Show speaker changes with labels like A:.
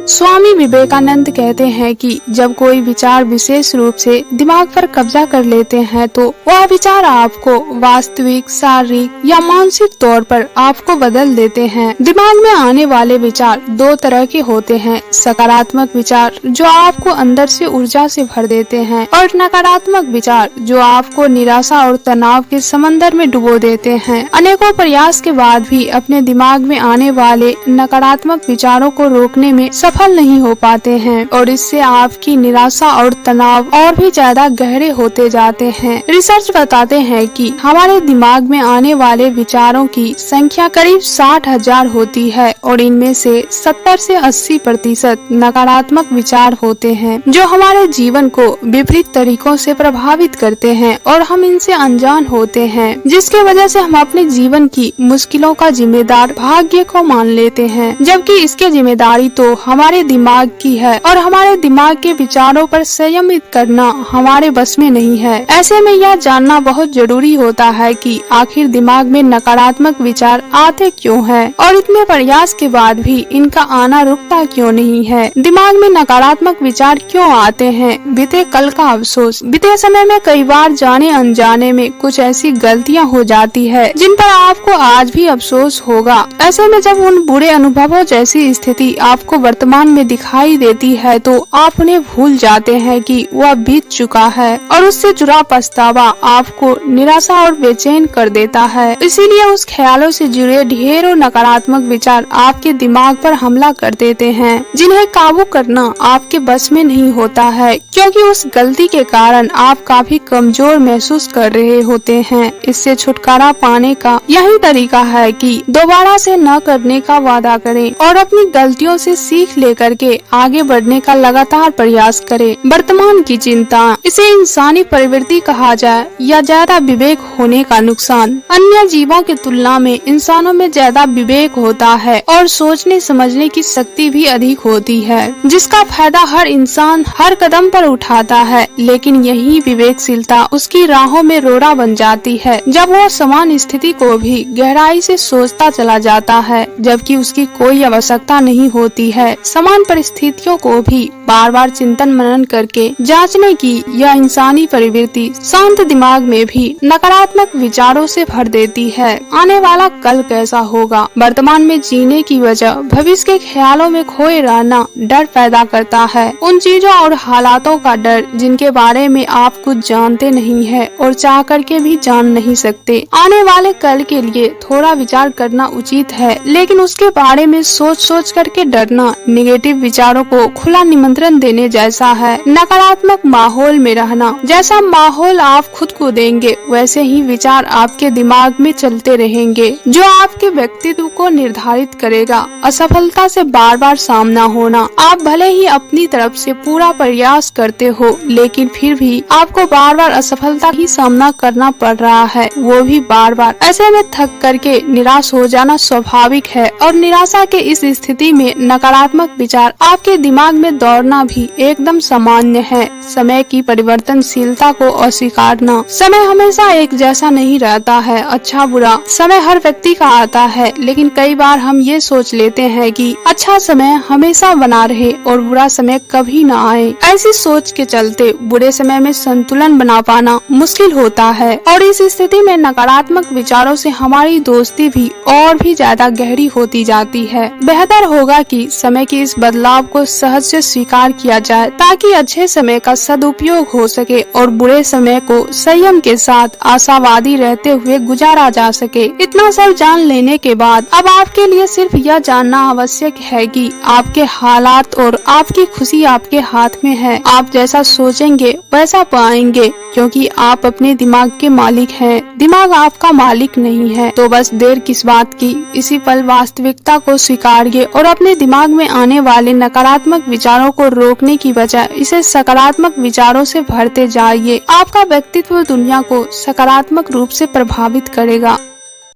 A: स्वामी विवेकानंद कहते हैं कि जब कोई विचार विशेष रूप से दिमाग पर कब्जा कर लेते हैं तो वह विचार आपको वास्तविक, शारीरिक या मानसिक तौर पर आपको बदल देते हैं। दिमाग में आने वाले विचार दो तरह के होते हैं, सकारात्मक विचार जो आपको अंदर से ऊर्जा से भर देते हैं और नकारात्मक विचार जो आपको निराशा और तनाव के समंदर में डुबो देते हैं। अनेकों प्रयास के बाद भी अपने दिमाग में आने वाले नकारात्मक विचारों को रोकने में सफल नहीं हो पाते हैं और इससे आपकी निराशा और तनाव और भी ज्यादा गहरे होते जाते हैं। रिसर्च बताते हैं कि हमारे दिमाग में आने वाले विचारों की संख्या करीब 60,000 होती है और इनमें से 70 से 80% नकारात्मक विचार होते हैं जो हमारे जीवन को विपरीत तरीकों से प्रभावित करते हैं और हम इनसे अनजान होते हैं, जिसके वजह से हम अपने जीवन की मुश्किलों का जिम्मेदार भाग्य को मान लेते हैं, जबकि इसकी जिम्मेदारी तो हमारे दिमाग की है और हमारे दिमाग के विचारों पर संयमित करना हमारे बस में नहीं है। ऐसे में यह जानना बहुत जरूरी होता है कि आखिर दिमाग में नकारात्मक विचार आते क्यों हैं और इतने प्रयास के बाद भी इनका आना रुकता क्यों नहीं है। दिमाग में नकारात्मक विचार क्यों आते हैं? बीते कल का अफसोस। बीते समय में कई बार जाने अनजाने में कुछ ऐसी गलतियां हो जाती है जिन पर आपको आज भी अफसोस होगा। ऐसे में जब उन बुरे अनुभवों जैसी स्थिति आपको वर्तमान में दिखाई देती है तो आप उन्हें भूल जाते हैं कि वह बीत चुका है और उससे जुड़ा पछतावा आपको निराशा और बेचैन कर देता है। इसीलिए उस ख्यालों से जुड़े ढेरों नकारात्मक विचार आपके दिमाग पर हमला कर देते हैं, जिन्हें काबू करना आपके बस में नहीं होता है, क्योंकि उस गलती के कारण आप काफी कमजोर महसूस कर रहे होते हैं। इससे छुटकारा पाने का यही तरीका है कि दोबारा से न करने का वादा करें और अपनी गलतियों से सीख लेकर के आगे बढ़ने का लगातार प्रयास करें। वर्तमान की चिंता, इसे इंसानी प्रवृत्ति कहा जाए या ज्यादा विवेक होने का नुकसान। अन्य जीवों की तुलना में इंसानों में ज्यादा विवेक होता है और सोचने समझने की शक्ति भी अधिक होती है, जिसका फायदा हर इंसान हर कदम पर उठाता है। लेकिन यही विवेकशीलता उसकी राहों में रोड़ा बन जाती है जब वो समान स्थिति को भी गहराई से सोचता चला जाता है, जबकि उसकी कोई आवश्यकता नहीं होती है। समान परिस्थितियों को भी बार बार चिंतन मनन करके जांचने की यह इंसानी प्रवृत्ति शांत दिमाग में भी नकारात्मक विचारों से भर देती है। आने वाला कल कैसा होगा, वर्तमान में जीने की वजह भविष्य के ख्यालों में खोए रहना डर पैदा करता है। उन चीजों और हालातों का डर जिनके बारे में आप कुछ जानते नहीं है और चाह करके भी जान नहीं सकते। आने वाले कल के लिए थोड़ा विचार करना उचित है, लेकिन उसके बारे में सोच करके डरना नेगेटिव विचारों को खुला निमंत्रण देने जैसा है। नकारात्मक माहौल में रहना, जैसा माहौल आप खुद को देंगे वैसे ही विचार आपके दिमाग में चलते रहेंगे, जो आपके व्यक्तित्व को निर्धारित करेगा। असफलता से बार बार सामना होना, आप भले ही अपनी तरफ से पूरा प्रयास करते हो लेकिन फिर भी आपको बार बार असफलता ही सामना करना पड़ रहा है, वो भी बार बार। ऐसे में थक करके निराश हो जाना स्वाभाविक है और निराशा के इस स्थिति में नकारात्मक विचार आपके दिमाग में दौड़ना भी एकदम सामान्य है। समय की परिवर्तनशीलता को अस्वीकारना, समय हमेशा एक जैसा नहीं रहता है। अच्छा बुरा समय हर व्यक्ति का आता है, लेकिन कई बार हम ये सोच लेते हैं कि अच्छा समय हमेशा बना रहे और बुरा समय कभी न आए। ऐसी सोच के चलते बुरे समय में संतुलन बना पाना मुश्किल होता है और इस स्थिति में नकारात्मक विचारों से हमारी दोस्ती भी और भी ज्यादा गहरी होती जाती है। बेहतर होगा कि समय के इस बदलाव को सहज से स्वीकार किया जाए ताकि अच्छे समय का सदुपयोग हो सके और बुरे समय को संयम के साथ आशावादी रहते हुए गुजारा जा सके। इतना सब जान लेने के बाद अब आपके लिए सिर्फ यह जानना आवश्यक है कि आपके हालात और आपकी खुशी आपके हाथ में है। आप जैसा सोचेंगे वैसा पाएंगे, क्योंकि आप अपने दिमाग के मालिक हैं, दिमाग आपका मालिक नहीं है। तो बस देर किस बात की, इसी पल वास्तविकता को स्वीकारिए और अपने दिमाग में आने वाले नकारात्मक विचारों को रोकने की बजाय इसे सकारात्मक विचारों से भरते जाइए। आपका व्यक्तित्व दुनिया को सकारात्मक रूप से प्रभावित करेगा।